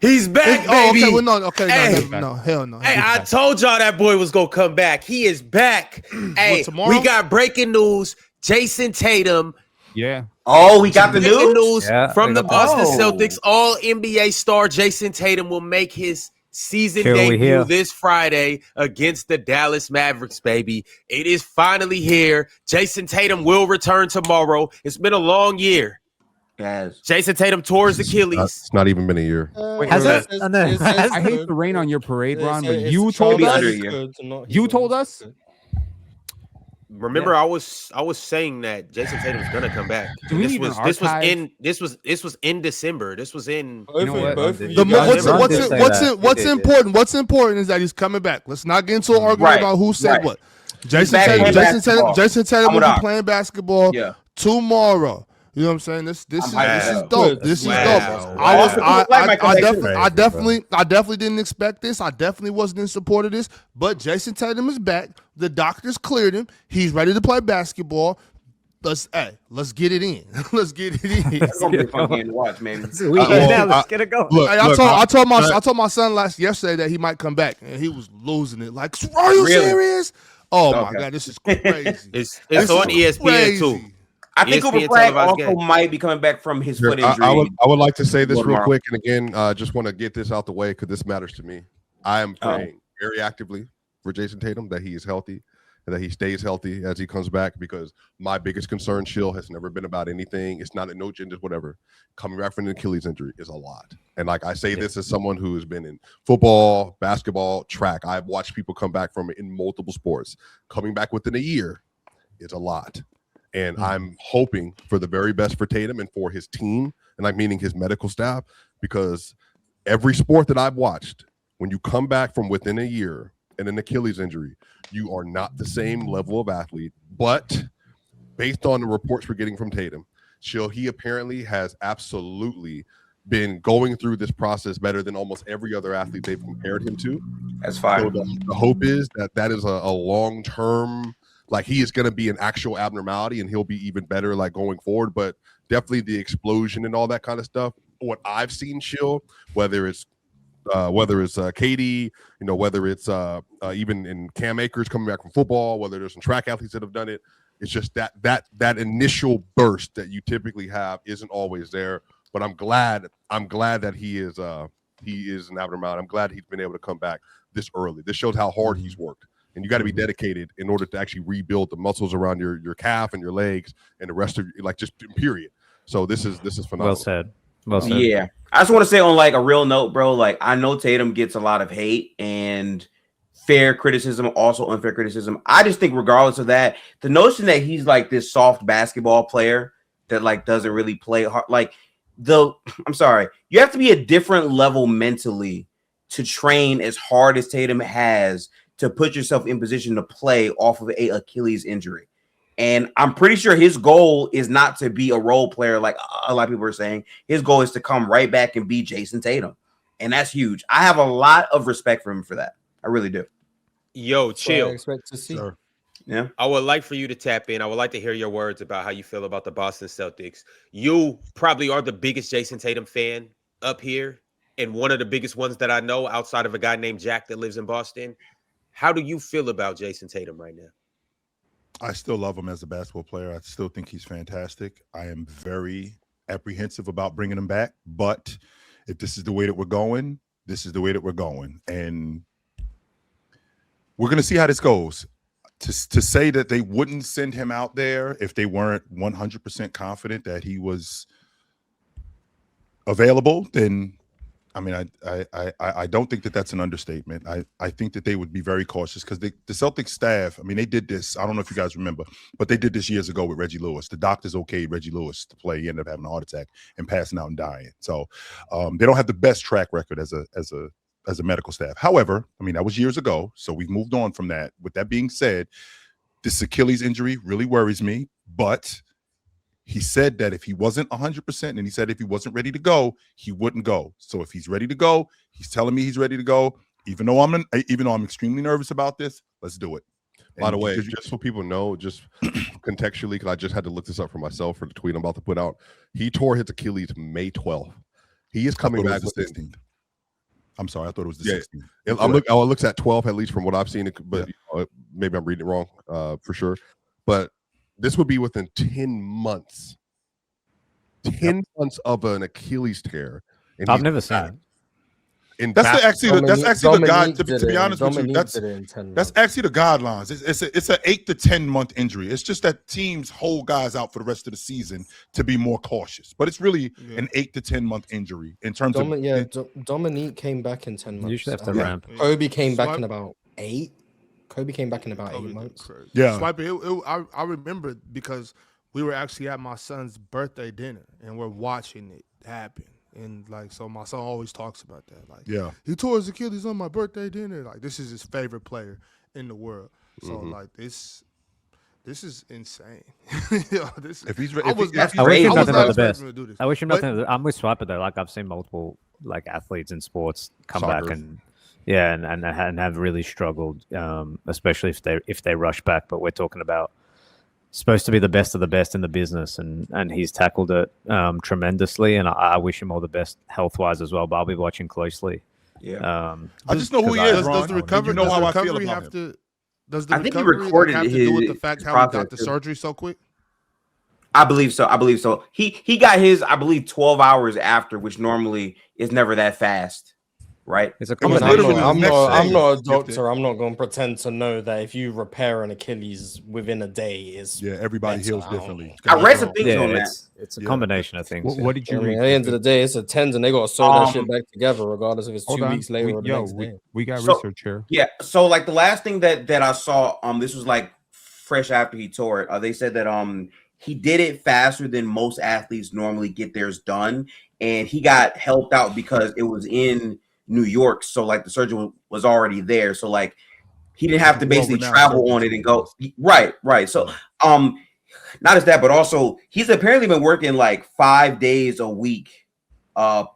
He's back, baby. Oh, okay. Well, no, okay, Hey. no, hell no. Hey, I told y'all that boy was gonna come back. He is back. Hey, tomorrow? we got breaking news. Jayson Tatum. Yeah. Oh, we got the Breaking news? news from the Boston Oh. Celtics. All NBA star Jayson Tatum will make his season Here we debut here. this Friday against the Dallas Mavericks, baby. It is finally here. Jayson Tatum will return tomorrow. It's been a long year. Yes. Jayson Tatum tore his Achilles. It's not even been a year. Has it? I hate to rain on your parade, Ron, but you told us. You told us. Remember, I was saying that Jayson Tatum's gonna come back. Do we This need was an this was archive? in this was in December. This was in. You know what? What's important is that he's coming back. Let's not get into an argument about who said what. Jason back Tatum, playing basketball. Jason Tatum will I'm be with playing basketball Yeah. tomorrow. You know what I'm saying? This is dope. This is Wow. dope. Wow. I definitely didn't expect this. I definitely wasn't in support of this. But Jason Tatum is back. The doctors cleared him. He's ready to play basketball. Let's get it in. Let's get it in. It's gonna be a fun game to watch, maybe. Let's get it going. I told my son yesterday that he might come back, and he was losing it. Like, are you serious? Oh my god, this is crazy. It's on ESPN too. I think ESPN Cooper Flag televised also game. might be coming back from his foot injury. I would like to say this real Tomorrow. quick, and again, just want to get this out the way because this matters to me. I am praying very actively for Jayson Tatum that he is healthy and that he stays healthy as he comes back, because my biggest concern, Chill, has never been about anything. It's not a no gender, whatever. Coming back from an Achilles injury is a lot. And like I say this as someone who has been in football, basketball, track. I've watched people come back from it in multiple sports. Coming back within a year is a lot. And I'm hoping for the very best for Tatum and for his team, and I'm meaning his medical staff, because every sport that I've watched, when you come back from within a year and an Achilles injury, you are not the same level of athlete. But based on the reports we're getting from Tatum, he apparently has absolutely been going through this process better than almost every other athlete they've compared him to. That's fine. So the hope is that is a long-term, like, he is going to be an actual abnormality and he'll be even better, like, going forward. But definitely the explosion and all that kind of stuff. What I've seen, Chill, whether it's Katie, whether it's even in Cam Akers coming back from football, whether there's some track athletes that have done it, it's just that initial burst that you typically have isn't always there. But I'm glad that he is an abnormality. I'm glad he's been able to come back this early. This shows how hard he's worked. And you got to be dedicated in order to actually rebuild the muscles around your calf and your legs and the rest of just period. So this is phenomenal. Well said. Yeah. I just want to say on like a real note, bro, like I know Tatum gets a lot of hate and fair criticism, also unfair criticism. I just think regardless of that, the notion that he's like this soft basketball player that like doesn't really play hard, I'm sorry, you have to be a different level mentally to train as hard as Tatum has to put yourself in position to play off of a Achilles injury. And I'm pretty sure his goal is not to be a role player like a lot of people are saying. His goal is to come right back and be Jayson Tatum. And that's huge. I have a lot of respect for him for that. I really do. Yo, Chill. I expect to see. Sure. Yeah. I would like for you to tap in. I would like to hear your words about how you feel about the Boston Celtics. You probably are the biggest Jayson Tatum fan up here, and one of the biggest ones that I know outside of a guy named Jack that lives in Boston. How do you feel about Jayson Tatum right now? I still love him as a basketball player. I still think he's fantastic. I am very apprehensive about bringing him back, but if this is the way that we're going, this is the way that we're going. And we're going to see how this goes. To say that they wouldn't send him out there if they weren't 100% confident that he was available, then I mean, I don't think that that's an understatement. I think that they would be very cautious because the Celtics staff, I mean, they did this. I don't know if you guys remember, but they did this years ago with Reggie Lewis. The doctors okayed Reggie Lewis to play. He ended up having a heart attack and passing out and dying. So they don't have the best track record as a medical staff. However, I mean, that was years ago. So we've moved on from that. With that being said, this Achilles injury really worries me, but he said that if he wasn't 100%, and he said if he wasn't ready to go, he wouldn't go. So if he's ready to go, he's telling me he's ready to go. Even though I'm extremely nervous about this, let's do it. By the way, just so people know, just contextually, because I just had to look this up for myself for the tweet I'm about to put out. He tore his Achilles May 12th. He is coming back within I'm sorry, I thought it was the Yeah. 16th. It looks at 12 at least from what I've seen, but maybe I'm reading it wrong for sure. But this would be within 10 months. 10 months of an Achilles tear. And I've never seen it. That's actually the guide. To be honest with you, that's that's actually the guidelines. It's an 8 to 10 month injury. It's just that teams hold guys out for the rest of the season to be more cautious. But it's really an 8 to 10 month injury in terms of. Dominique came back in 10 months. You should have to ramp. Kobe came back in about 8. Kobe came back in about 8 months. Yeah, I remember because we were actually at my son's birthday dinner and we're watching it happen. And like, so my son always talks about that. Like, he tore his Achilles on my birthday dinner. Like, this is his favorite player in the world. So like, this is insane. I wish him nothing but the best. I wish him nothing. I'm with Swiper though. Like, I've seen multiple like athletes in sports come back and have really struggled, especially if they rush back. But we're talking about supposed to be the best of the best in the business, and he's tackled it tremendously, and I wish him all the best health-wise as well, but I'll be watching closely. I just know who he is, Ron. Does the recovery, you know how I feel recovery about have him. Does the I think he recovery recorded have to do with the fact how he got the surgery so quick? I believe so. He got his, I believe, 12 hours after, which normally is never that fast. Right. I'm not a doctor. I'm not going to pretend to know that if you repair an Achilles within a day is everybody heals differently. I read some things on that. It's a combination of things. What did you read? At the end of the day, it's a tendon. They got to sew that shit back together, regardless if it's 2 weeks later or the next day. We got research here. Yeah. So like the last thing that I saw, this was like fresh after he tore it. They said that he did it faster than most athletes normally get theirs done, and he got helped out because it was in New York, so like the surgeon was already there, so like he didn't have to basically travel on it and go right. So not as that, but also he's apparently been working like 5 days a week,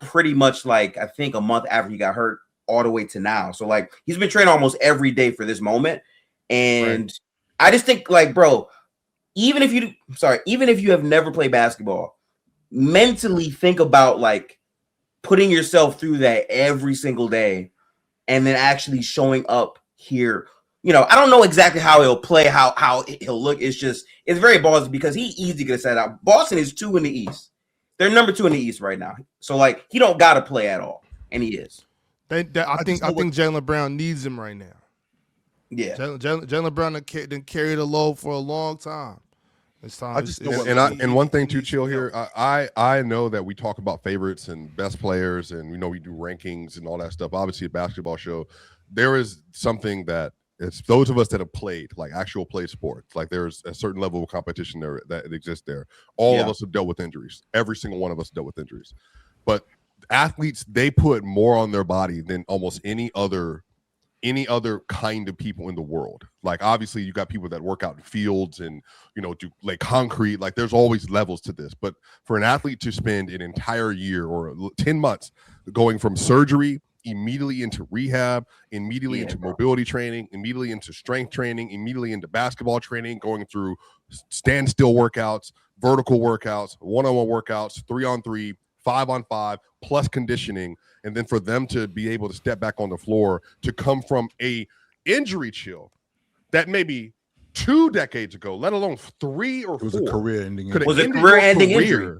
pretty much like I think a month after he got hurt all the way to now. So like he's been training almost every day for this moment, and I just think like, bro, even if you have never played basketball, mentally think about like putting yourself through that every single day and then actually showing up here. I don't know exactly how he'll play, how he'll look. It's very ballsy because he easy to set out. Boston is 2 in the East. They're number 2 in the East right now. So like he don't got to play at all. And he is. I think Jaylen Brown needs him right now. Yeah. Jaylen Brown done carried the load for a long time. It's time. And one thing too, chill here. I know that we talk about favorites and best players, and we do rankings and all that stuff. Obviously, a basketball show, there is something that it's those of us that have played, like actual play sports. Like there's a certain level of competition there that exists there. All of us have dealt with injuries. Every single one of us dealt with injuries. But athletes, they put more on their body than almost any other kind of people in the world. Like obviously you got people that work out in fields and do like concrete, like there's always levels to this. But for an athlete to spend an entire year or 10 months going from surgery immediately into rehab, immediately into mobility training, immediately into strength training, immediately into basketball training, going through standstill workouts, vertical workouts, one-on-one workouts, 3-on-3, 5-on-5, plus conditioning, and then for them to be able to step back on the floor, to come from a injury chill that maybe 2 decades ago, let alone 3 or 4, was a career-ending injury. Was a career-ending injury.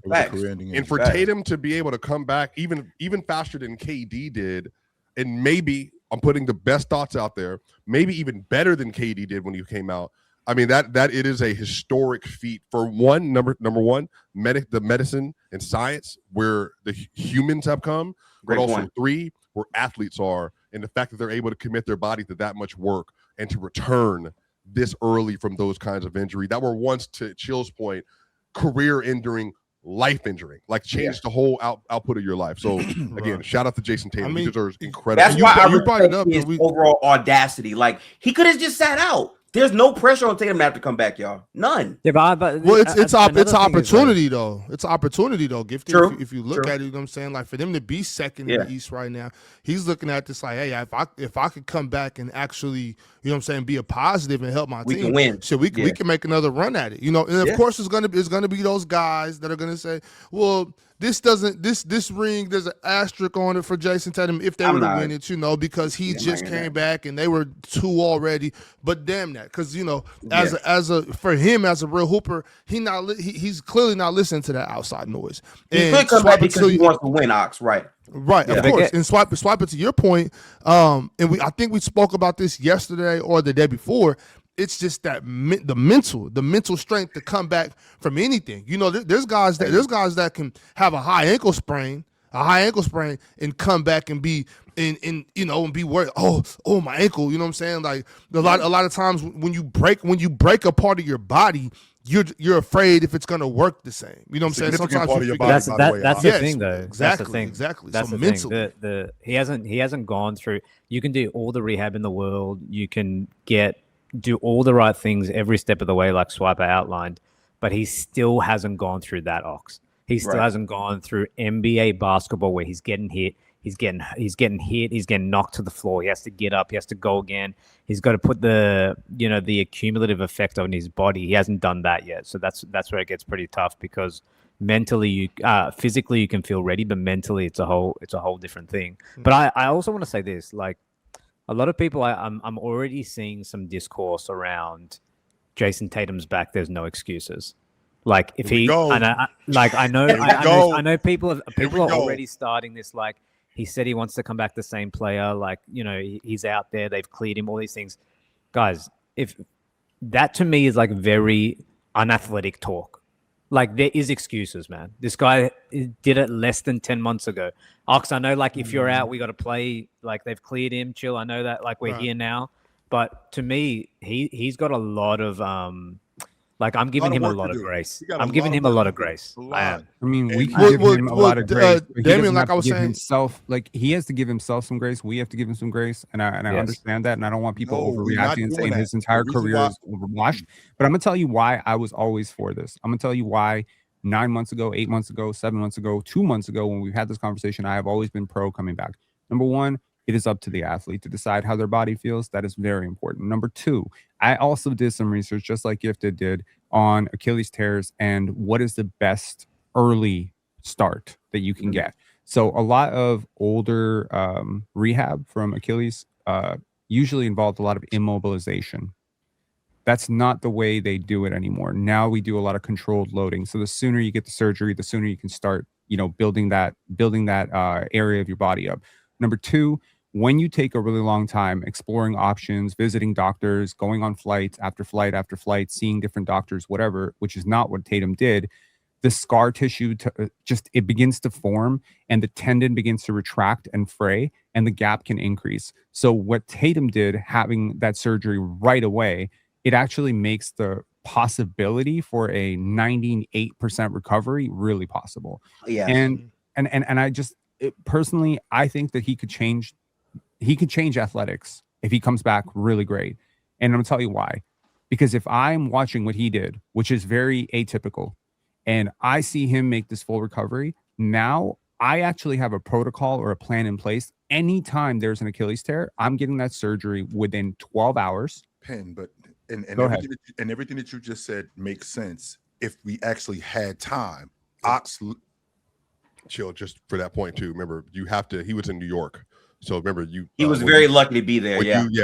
And for Tatum to be able to come back even faster than KD did, and maybe I'm putting the best thoughts out there, maybe even better than KD did when he came out. I mean, that it is a historic feat for number one, the medicine and science where the humans have come, but also 3, where athletes are, and the fact that they're able to commit their body to that much work and to return this early from those kinds of injury that were once, to Chill's point, career-ending, life-injuring, like changed the whole output of your life. So again, shout out to Jayson Tatum. He deserves incredible. That's why I respect his overall audacity. Like he could have just sat out. There's no pressure on Tatum to have to come back, y'all. None. Yeah, but it's opportunity though. It's opportunity though. Gifted. If you look at it, you know what I'm saying? Like for them to be second in the East right now, he's looking at this like, hey, if I could come back and actually, you know what I'm saying, be a positive and help my team, we can win. So we can make another run at it. And of course it's gonna be those guys that are gonna say, well, this doesn't this ring. There's an asterisk on it for Jayson Tatum if they were to win it, because he just came back and they were 2 already. But damn that, because as a for him as a real hooper, he's clearly not listening to that outside noise. He could come back because he wants to win, Ox, right? Right, of course. And swipe it to your point. I think we spoke about this yesterday or the day before. It's just that the mental strength to come back from anything. There's guys that can have a high ankle sprain, and come back and be and be worried. Oh, my ankle. You know what I'm saying? Like a lot of times when you break a part of your body, you're afraid if it's gonna work the same. You know what I'm saying? Sometimes part of your body, that's the thing, though. Exactly. That's the thing. He hasn't gone through. You can do all the rehab in the world. You can do all the right things every step of the way, like Swiper outlined, but he still hasn't gone through that, Ox. He still hasn't gone through NBA basketball where he's getting hit. He's getting hit. He's getting knocked to the floor. He has to get up. He has to go again. He's got to put the accumulative effect on his body. He hasn't done that yet. So that's where it gets pretty tough, because mentally, physically you can feel ready, but mentally it's a whole different thing. But I also want to say this, like a lot of people, I'm already seeing some discourse around Jayson Tatum's back. There's no excuses. Like if he, and I know people are already starting this. Like he said he wants to come back the same player. Like he's out there. They've cleared him. All these things, guys. If that to me is like very unathletic talk. Like there is excuses, man. This guy did it less than 10 months ago. Ox, I know. Like if you're out, we got to play. Like they've cleared him. Chill. I know that. Like we're here now. But to me, he's got a lot of like I'm giving him a lot of grace. I'm giving him a lot of grace. I am. I mean, we can give him a lot of grace. Damien, like I was saying, himself, like he has to give himself some grace. We have to give him some grace, and I understand that, and I don't want people overreacting and saying his entire career is overwashed. But I'm gonna tell you why I was always for this. I'm gonna tell you why 9 months ago, 8 months ago, 7 months ago, 2 months ago, when we've had this conversation, I have always been pro coming back. Number one, it is up to the athlete to decide how their body feels. That is very important. Number two, I also did some research, just like Gifted did, on Achilles tears and what is the best early start that you can get. So a lot of older rehab from Achilles usually involved a lot of immobilization. That's not the way they do it anymore. Now we do a lot of controlled loading. So the sooner you get the surgery, the sooner you can start, building that area of your body up. Number two, when you take a really long time exploring options, visiting doctors, going on flights after flight after flight, seeing different doctors, whatever, which is not what Tatum did, the scar tissue it begins to form and the tendon begins to retract and fray and the gap can increase. So what Tatum did, having that surgery right away, it actually makes the possibility for a 98% recovery really possible. Yeah. And I just personally, I think that he could change athletics if he comes back really great. And I'm gonna tell you why. Because if I'm watching what he did, which is very atypical, and I see him make this full recovery, now I actually have a protocol or a plan in place. Anytime there's an Achilles tear, I'm getting that surgery within 12 hours. But everything that you just said makes sense if we actually had time. Chill, just for that point too. Remember, he was in New York. So remember, he was very lucky to be there.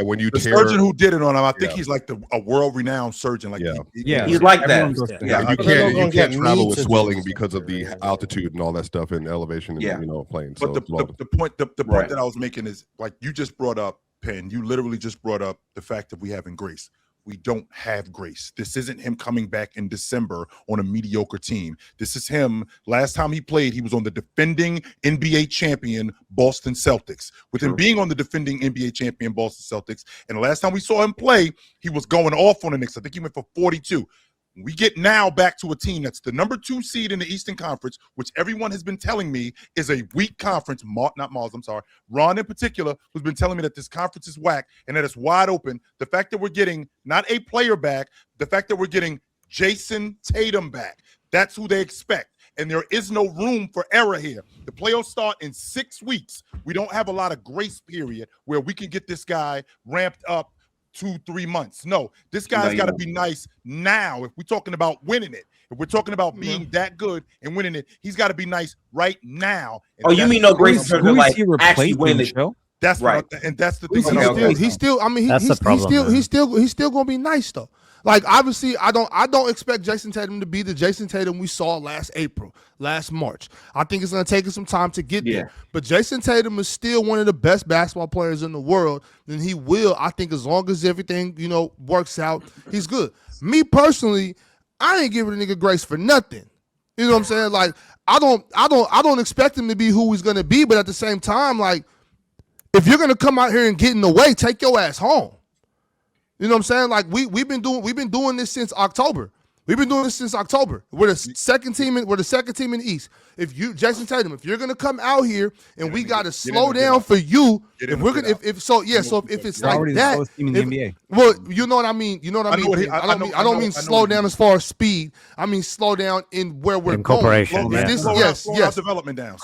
When you the surgeon who did it on him, I think he's like a world-renowned surgeon. Like he's like that. You can't travel with swelling because of the altitude and all that stuff and elevation and planes. But the point that I was making is, like you just brought up, Penn. You literally just brought up the fact that we having grace. We don't have grace. This isn't him coming back in December on a mediocre team. This is him. Last time he played, he was on the defending NBA champion Boston Celtics. With him being on the defending NBA champion Boston Celtics, and the last time we saw him play, he was going off on the Knicks. I think he went for 42. We get now back to a team that's the number 2 seed in the Eastern Conference, which everyone has been telling me is a weak conference. Ron in particular, who's been telling me that this conference is whack and that it's wide open. The fact that we're getting not a player back, the fact that we're getting Jayson Tatum back, that's who they expect. And there is no room for error here. The playoffs start in 6 weeks. We don't have a lot of grace period where we can get this guy ramped up 2-3 months. No, this guy's got to be nice now. If we're talking about winning it, if we're talking about being that good and winning it, he's got to be nice right now. And you mean no grace in terms of like actually winning the show? That's right, and that's the thing. He's still. I mean, he's still gonna be nice though. Like obviously, I don't expect Jayson Tatum to be the Jayson Tatum we saw last March. I think it's gonna take us some time to get there. But Jayson Tatum is still one of the best basketball players in the world, and he will. I think as long as everything works out, he's good. Me personally, I ain't giving a nigga grace for nothing. You know what I'm saying? Like I don't expect him to be who he's gonna be, but at the same time, like. If you're gonna come out here and get in the way, take your ass home. You know what I'm saying? Like we've been doing this since October. We're the second team in the East. If you Jayson Tatum, if you're gonna come out here and we gotta slow down for you, if it's like that, well, you know what I mean. You know what I mean. I don't mean slow down as far as speed. I mean slow down in where we're going. Yes. Development down.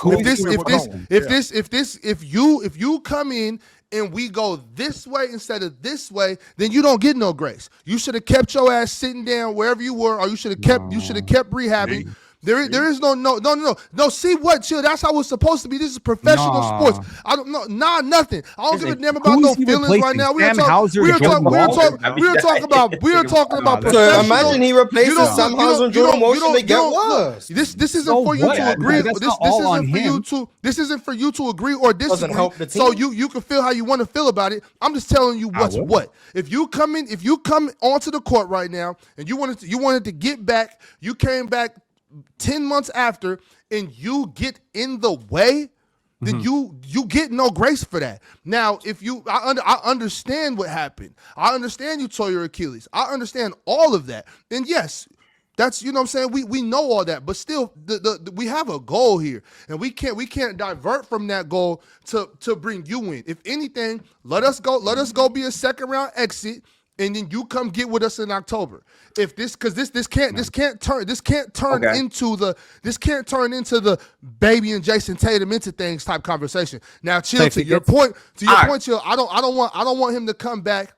If you come in and we go this way instead of this way, then you don't get no grace. You should have kept your ass sitting down wherever you were, or you should have kept rehabbing. There is no. See what? Chill. That's how it's supposed to be. This is professional sports. I don't know. Nothing. I don't give a damn about no feelings right now. We're talking about professional. So imagine he replaces Sam Hauser and Jordan Walsh and they get worse. This isn't for you to agree. This isn't for you to agree or disagree. Doesn't help the team. So you can feel how you want to feel about it. I'm just telling you what's what. If you come onto the court right now and you wanted to get back, you came back 10 months after, and you get in the way, then you get no grace for that. Now, if I understand what happened. I understand you tore your Achilles. I understand all of that. And yes, that's, you know what I'm saying? We know all that, but still we have a goal here, and we can't divert from that goal to bring you in. If anything, let us go be a second round exit. And then you come get with us in October. If this can't turn into the baby and Jayson Tatum into things type conversation. Now, chill. To your point, chill. I don't want him to come back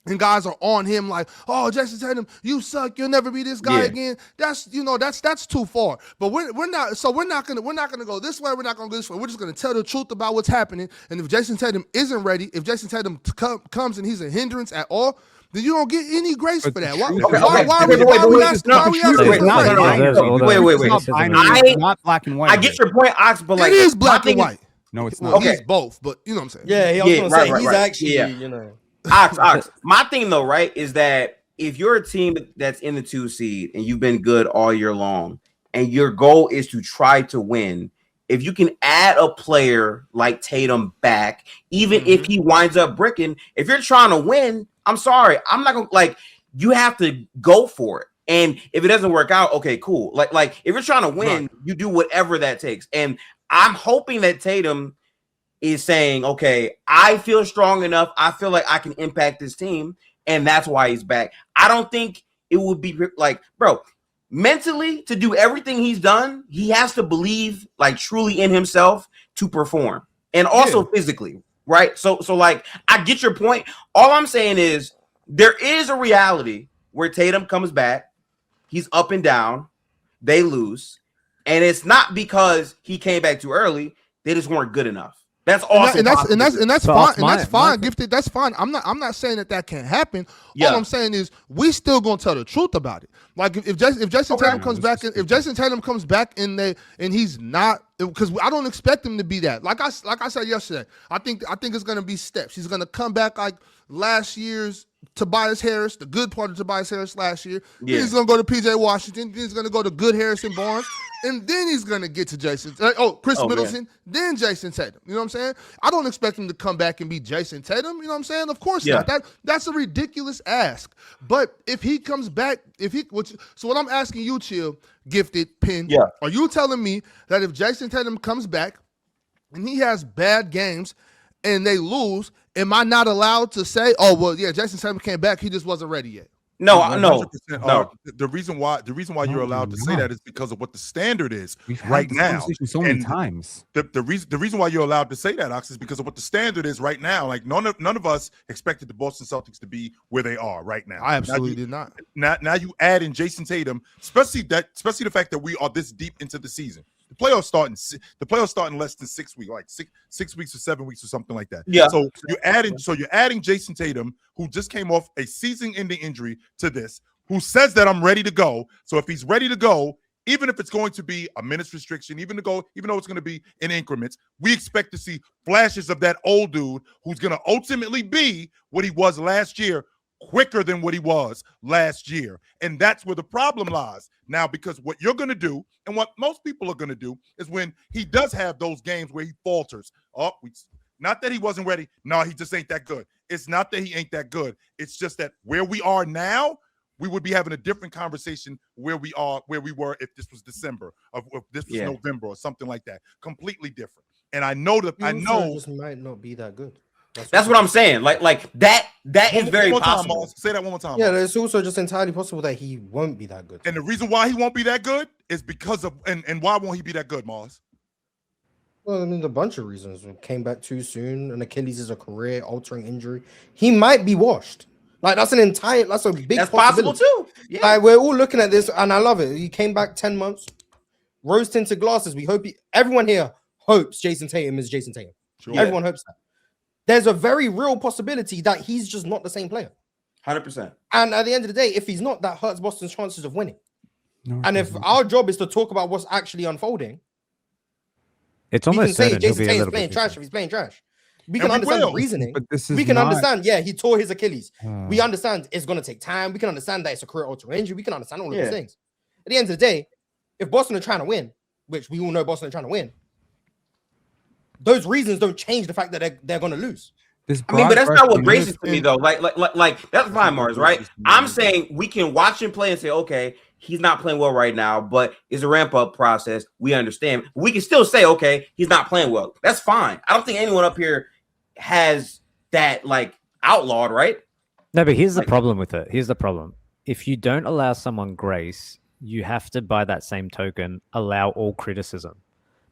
and guys are on him like, oh, Jayson Tatum, you suck. You'll never be this guy again. That's too far. But we're not gonna go this way. We're not gonna go this way. We're just gonna tell the truth about what's happening. And if Jayson Tatum isn't ready, if Jayson Tatum comes and he's a hindrance at all, then you don't get any grace for that. Wait. Not black and white. I get your point, Ox, but like it is black and white. No, it's not. Well, he's both, but you know what I'm saying. Yeah, I was gonna say he's actually, Ox. My thing though, right, is that if you're a team that's in the 2 seed and you've been good all year long, and your goal is to try to win, if you can add a player like Tatum back, even if he winds up bricking, if you're trying to win, I'm sorry, I'm not gonna you have to go for it. And if it doesn't work out, okay, cool. Like if you're trying to win, you do whatever that takes. And I'm hoping that Tatum is saying, okay, I feel strong enough. I feel like I can impact this team, and that's why he's back. I don't think it would be like, bro, mentally to do everything he's done, he has to believe like truly in himself to perform, and also physically, right? So like, I get your point. All I'm saying is there is a reality where Tatum comes back, he's up and down, they lose, and it's not because he came back too early. They just weren't good enough. That's awesome. And that's fine. And that's fine. Gifted. That's fine. I'm not saying that can't happen. All I'm saying is we still gonna tell the truth about it. Like if Jayson Tatum comes back, if Jayson Tatum comes back and he's not, because I don't expect him to be that. Like I said yesterday, I think it's gonna be steps. He's gonna come back like last year's Tobias Harris, the good part of Tobias Harris last year. Then he's gonna go to PJ Washington. Then he's gonna go to good Harrison Barnes. And then he's going to get to Chris Middleton, then Jayson Tatum. You know what I'm saying? I don't expect him to come back and be Jayson Tatum. You know what I'm saying? Of course not. That's a ridiculous ask. But if he comes back, so what I'm asking you, Chill, Gifted, Pin, are you telling me that if Jayson Tatum comes back and he has bad games and they lose, am I not allowed to say, oh, well, yeah, Jayson Tatum came back, he just wasn't ready yet? No. The reason why you're allowed to say that is because of what the standard is right now. So many times. The reason why you're allowed to say that, Ox, is because of what the standard is right now. Like none of us expected the Boston Celtics to be where they are right now. I absolutely did not. Now you add in Jayson Tatum, especially the fact that we are this deep into the season. The playoffs start in less than 6 weeks, like six weeks or 7 weeks or something like that. Yeah. So you're adding Jayson Tatum, who just came off a season-ending injury, to this, who says that I'm ready to go. So if he's ready to go, even if it's going to be a minutes restriction, even though it's going to be in increments, we expect to see flashes of that old dude who's going to ultimately be what he was last year, quicker than what he was last year. And that's where the problem lies. Now, because what you're going to do and what most people are going to do is when he does have those games where he falters. Not that he wasn't ready. No, he just ain't that good. It's not that he ain't that good. It's just that where we are now, we would be having a different conversation where we were if this was December, if this was November or something like that. Completely different. And I know just might not be that good. That's what I'm saying. Like that is very possible. Say that one more time. Yeah, it's also just entirely possible that he won't be that good. And the reason why he won't be that good is because of and why won't he be that good, Mars? Well, I mean, a bunch of reasons. We came back too soon, and Achilles is a career-altering injury. He might be washed. Like that's a big. That's possible too. Yeah. Like we're all looking at this, and I love it. He came back 10 months, rose-tinted glasses. We hope everyone here hopes Jayson Tatum is Jayson Tatum. Sure. Everyone hopes that. There's a very real possibility that he's just not the same player. 100%. And at the end of the day, if he's not, that hurts Boston's chances of winning. And if our job is to talk about what's actually unfolding, it's almost we can say Jayson Tatum's playing trash if he's playing trash. We can understand the reasoning. We can understand, he tore his Achilles. We understand it's going to take time. We can understand that it's a career-altering injury. We can understand all of those things. At the end of the day, if Boston are trying to win, which we all know Boston are trying to win, those reasons don't change the fact that they're going to lose. I mean, but that's not what Grayson to me though. Like that's fine, Mars, right? I'm saying we can watch him play and say, okay, he's not playing well right now, but it's a ramp up process. We understand. We can still say, okay, he's not playing well. That's fine. I don't think anyone up here has that like outlawed, right? No, but here's the problem with it. Here's the problem. If you don't allow someone grace, you have to, by that same token, allow all criticism.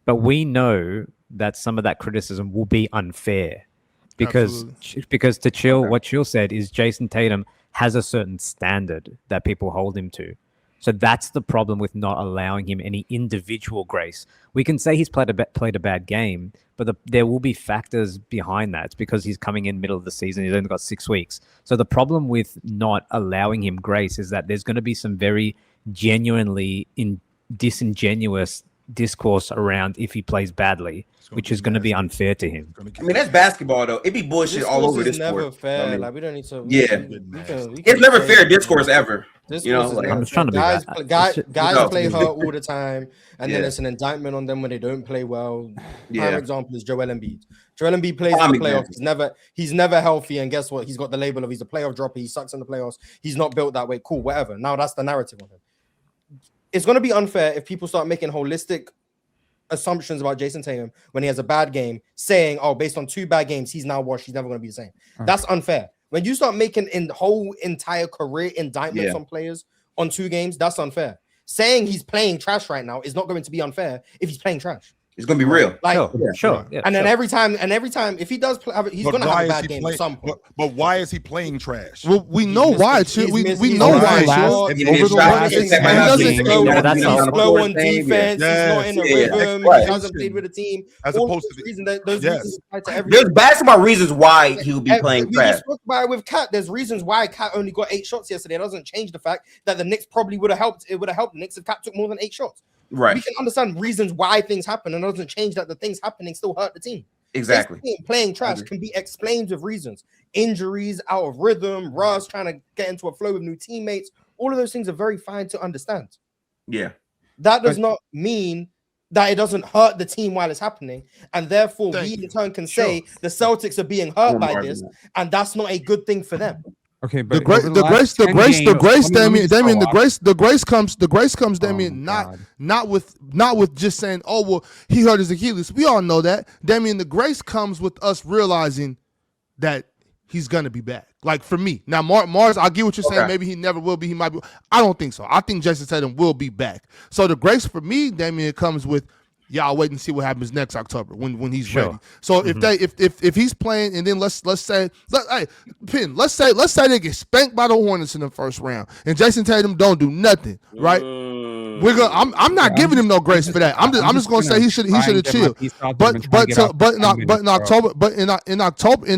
But we know that some of that criticism will be unfair because to Chill, what Chill said is Jayson Tatum has a certain standard that people hold him to. So that's the problem with not allowing him any individual grace. We can say he's played a bad game, but there will be factors behind that. It's because he's coming in middle of the season. He's only got 6 weeks. So the problem with not allowing him grace is that there's going to be some very genuinely disingenuous discourse around if he plays badly, which is going to be unfair to him. I mean, that's basketball though. It'd be bullshit all over this sport. Never fair. I mean, like we don't need to. It's never fair discourse ever. I'm just trying to be guys play hurt all the time, and then it's an indictment on them when they don't play well. Prime example is Joel Embiid. Joel Embiid plays in the playoffs. He's never healthy, and guess what? He's got the label of he's a playoff dropper. He sucks in the playoffs. He's not built that way. Cool, whatever. Now that's the narrative on him. It's going to be unfair if people start making holistic assumptions about Jayson Tatum when he has a bad game, saying, "Oh, based on 2 bad games, he's now washed. He's never going to be the same." That's unfair. When you start making whole entire career indictments on players on 2 games, that's unfair. Saying he's playing trash right now is not going to be unfair if he's playing trash. It's going to be real. Like, sure. And then every time, if he does play, he's going to have a bad game at some point. But why is he playing trash? Well, we know why. We know why. He's slow on defense. He's not in the rhythm. He hasn't played with a team. As opposed to those reasons apply to everyone. There's basketball reasons why he'll be playing trash. We spoke about it with Kat. There's reasons why Kat only got 8 shots yesterday. It doesn't change the fact that the Knicks probably would have helped. It would have helped the Knicks if Kat took more than 8 shots. Right. We can understand reasons why things happen, and it doesn't change that the things happening still hurt the team. Exactly. Playing trash can be explained with reasons. Injuries, out of rhythm, Russ trying to get into a flow with new teammates. All of those things are very fine to understand. Yeah. That does not mean that it doesn't hurt the team while it's happening. And therefore, we in turn can say the Celtics are being hurt by this, and that's not a good thing for them. Okay, but the grace comes, Damian, not with just saying, oh well, he hurt his Achilles. We all know that. Damian, the grace comes with us realizing that he's gonna be back. Like for me, now Mars, I get what you're saying. Maybe he never will be. He might be. I don't think so. I think Jayson Tatum will be back. So the grace for me, Damian, comes with y'all wait and see what happens next October when he's ready. So if he's playing, and then let's say they get spanked by the Hornets in the first round, and Jayson Tatum don't do nothing, right? I'm not giving him no grace for that. I'm just gonna say he should have chilled. But in October,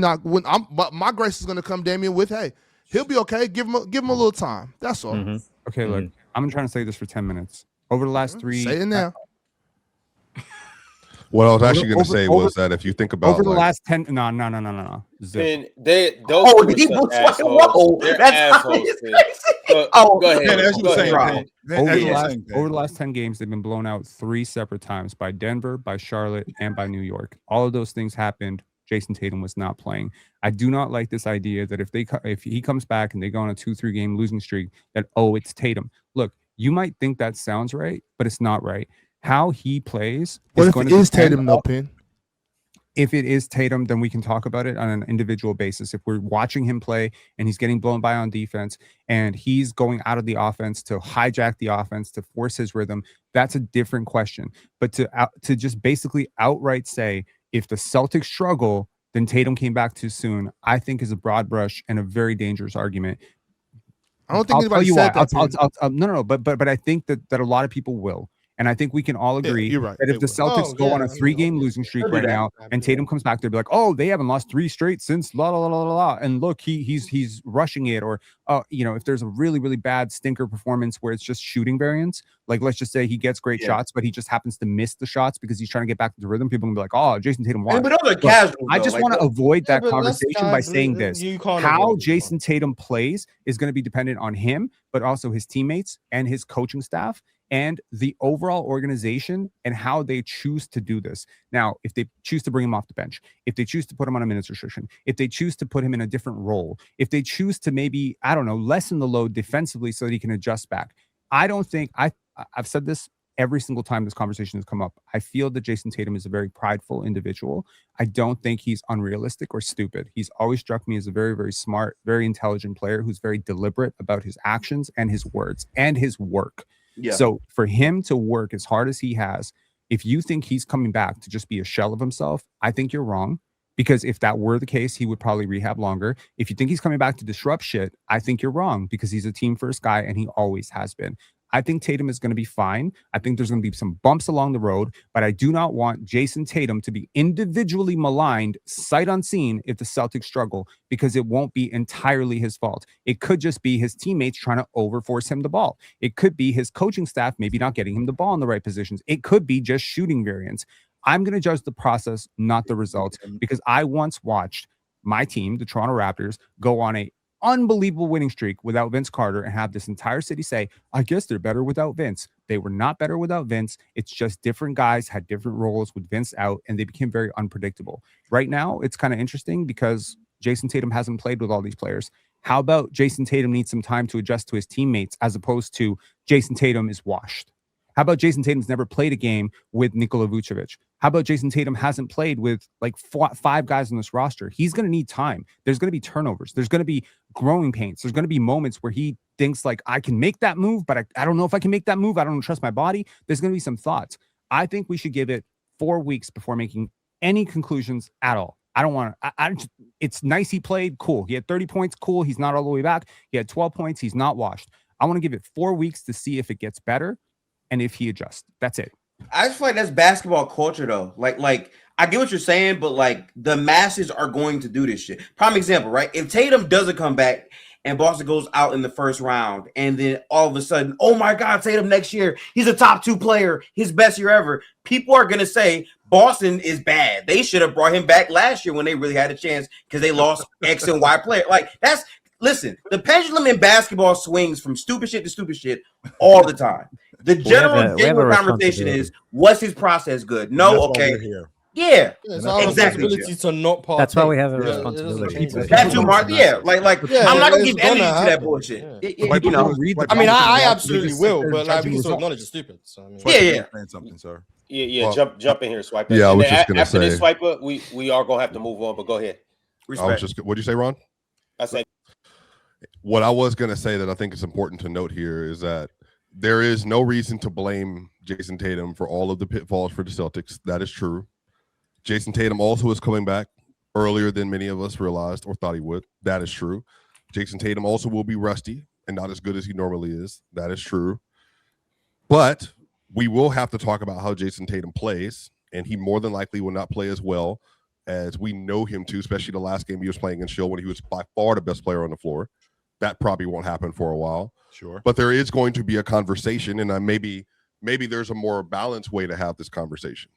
my grace is gonna come, Damian, with hey, he'll be okay. Give him a little time. That's all. Okay, look, I'm trying to say this for 10 minutes. Over the last 3, say it now. What I was actually going to say was that if you think about over the last 10, no. Those people assholes. They're assholes. Go ahead. Over the last 10 games, they've been blown out 3 separate times by Denver, by Charlotte, and by New York. All of those things happened. Jayson Tatum was not playing. I do not like this idea that if he comes back and they go on a 2-3 game losing streak, that it's Tatum. Look, you might think that sounds right, but it's not right. How he plays. What if it is Tatum, no Pin? If it is Tatum, then we can talk about it on an individual basis. If we're watching him play and he's getting blown by on defense and he's going out of the offense to hijack the offense to force his rhythm, that's a different question. But to just basically outright say if the Celtics struggle, then Tatum came back too soon, I think is a broad brush and a very dangerous argument. I don't think anybody said that. No. But I think that a lot of people will. And I think we can all agree that if the Celtics go on a 3-game losing streak right now, and Tatum comes back, they'll be like, "Oh, they haven't lost 3 straight since la la la la la." And look, he's rushing it, or if there's a really really bad stinker performance where it's just shooting variance, like let's just say he gets great shots, but he just happens to miss the shots because he's trying to get back to the rhythm. People will be like, "Oh, Jayson Tatum won." But those are casual. I just want to avoid that conversation by saying this: how Jayson Tatum plays is going to be dependent on him, but also his teammates and his coaching staff, and the overall organization and how they choose to do this. Now, if they choose to bring him off the bench, if they choose to put him on a minutes restriction, if they choose to put him in a different role, if they choose to maybe, I don't know, lessen the load defensively so that he can adjust back. I don't think, I've said this every single time this conversation has come up. I feel that Jayson Tatum is a very prideful individual. I don't think he's unrealistic or stupid. He's always struck me as a very, very smart, very intelligent player who's very deliberate about his actions and his words and his work. Yeah. So for him to work as hard as he has, if you think he's coming back to just be a shell of himself, I think you're wrong. Because if that were the case, he would probably rehab longer. If you think he's coming back to disrupt shit, I think you're wrong because he's a team first guy and he always has been. I think Tatum is going to be fine. I think there's going to be some bumps along the road, but I do not want Jayson Tatum to be individually maligned, sight unseen, if the Celtics struggle, because it won't be entirely his fault. It could just be his teammates trying to overforce him the ball. It could be his coaching staff maybe not getting him the ball in the right positions. It could be just shooting variance. I'm going to judge the process, not the results, because I once watched my team, the Toronto Raptors, go on a unbelievable winning streak without Vince Carter and have this entire city say, I guess they're better without Vince. They were not better without Vince. It's just different guys had different roles with Vince out, and they became very unpredictable. Right now, it's kind of interesting because Jayson Tatum hasn't played with all these players. How about Jayson Tatum needs some time to adjust to his teammates as opposed to Jayson Tatum is washed? How about Jayson Tatum's never played a game with Nikola Vucevic? How about Jayson Tatum hasn't played with like 5 guys on this roster? He's going to need time. There's going to be turnovers. There's going to be growing pains. There's going to be moments where he thinks like, I can make that move, but I don't know if I can make that move. I don't trust my body. There's going to be some thoughts. I think we should give it 4 weeks before making any conclusions at all. I don't want to. It's nice he played. Cool. He had 30 points. Cool. He's not all the way back. He had 12 points. He's not washed. I want to give it 4 weeks to see if it gets better and if he adjusts. That's it. I just feel like that's basketball culture, though. Like I get what you're saying, but like the masses are going to do this shit. Prime example, right? If Tatum doesn't come back and Boston goes out in the first round, and then all of a sudden, oh my God, Tatum next year, he's a top 2 player, his best year ever. People are gonna say Boston is bad. They should have brought him back last year when they really had a chance because they lost X and Y player. Like that's. Listen, the pendulum in basketball swings from stupid shit to stupid shit all the time. The general conversation is, was his process good? No, okay. Yeah, exactly. To not That's why we have a responsibility. That's too Mark. Yeah, I'm not gonna give energy to that bullshit. You know, I mean, I absolutely will, but like we can acknowledge it's stupid. So I mean, yeah. Something, sir. Yeah. Jump in here, Swiper. Yeah, I was just gonna after say. this Swiper, we are gonna have to move on. But go ahead. What'd you say, Ron? I said what I was going to say that I think is important to note here is that there is no reason to blame Jayson Tatum for all of the pitfalls for the Celtics. That is true. Jayson Tatum also is coming back earlier than many of us realized or thought he would. That is true. Jayson Tatum also will be rusty and not as good as he normally is. That is true. But we will have to talk about how Jayson Tatum plays, and he more than likely will not play as well as we know him to, especially the last game he was playing in Shield when he was by far the best player on the floor. That probably won't happen for a while. Sure. But there is going to be a conversation, and maybe there's a more balanced way to have this conversation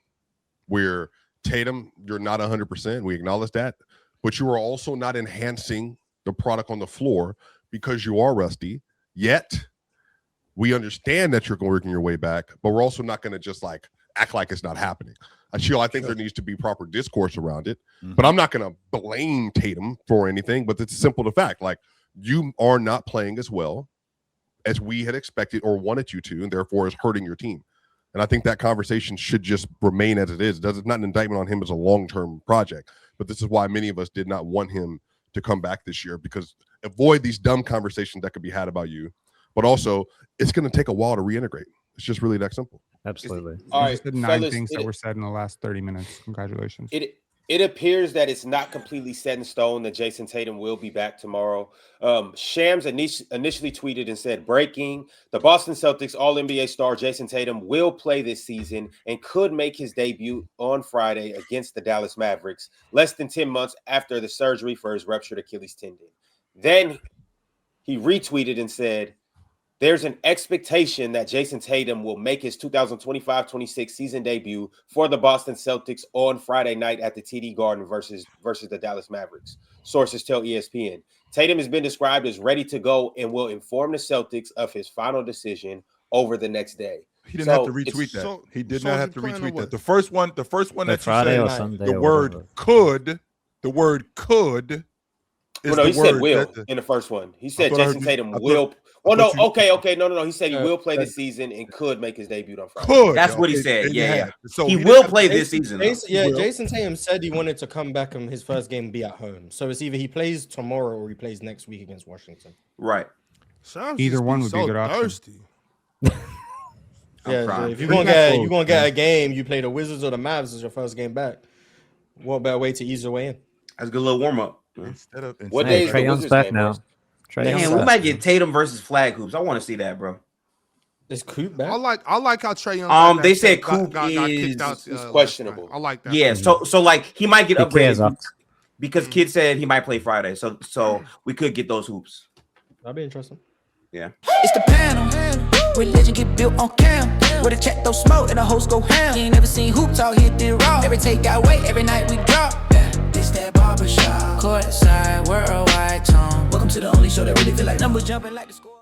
where Tatum, you're not 100%. We acknowledge that. But you are also not enhancing the product on the floor because you are rusty. Yet, we understand that you're working your way back, but we're also not going to just like act like it's not happening. I think there needs to be proper discourse around it. But I'm not going to blame Tatum for anything, but it's simple the fact. Like, you are not playing as well as we had expected or wanted you to, and therefore is hurting your team. And I think that conversation should just remain as it is. It's not an indictment on him as a long-term project, but this is why many of us did not want him to come back this year, because avoid these dumb conversations that could be had about you. But also, it's going to take a while to reintegrate. It's just really that simple. Absolutely. All right, said 9 things that were said in the last 30 minutes. Congratulations. It appears that it's not completely set in stone that Jayson Tatum will be back tomorrow. Shams initially tweeted and said, breaking, the Boston Celtics All-NBA star Jayson Tatum will play this season and could make his debut on Friday against the Dallas Mavericks, less than 10 months after the surgery for his ruptured Achilles tendon. Then he retweeted and said, there's an expectation that Jayson Tatum will make his 2025-26 season debut for the Boston Celtics on Friday night at the TD Garden versus the Dallas Mavericks. Sources tell ESPN. Tatum has been described as ready to go and will inform the Celtics of his final decision over the next day. He didn't have to retweet that. He did not have to retweet that. The first one that Friday you or said, Sunday the or word whatever. the word could. Well, no, he said will in the first one. He said Jayson Tatum will. Well, no, okay. No. He said he will play this season and could make his debut on Friday. Could. That's what he said. Yeah. So he will play this season. Jayson Tatum said he wanted to come back and his first game be at home. So it's either he plays tomorrow or he plays next week against Washington. Right. Either one would be a good option. So if you're gonna get a game, you play the Wizards or the Mavs as your first game back. What better way to ease your way in? That's a good little warm up. What day is Trae Young's back now. Man, we might get Tatum versus flag hoops. I want to see that, bro. Is Coop back? I like how Trae Young. They said Coop got kicked out. Is questionable. I like that. Yeah, so like he might get upgraded because Kid said he might play Friday. So we could get those hoops. That'd be interesting. Yeah. It's the panel. Religion get built on cam. Where the check those smoke and the host go ham. You ain't never seen hoops all hit the raw. Every take got weight, every night we drop. This that barbershop. Courtside, worldwide tone. Welcome to the only show that really feel like numbers jumping like the score.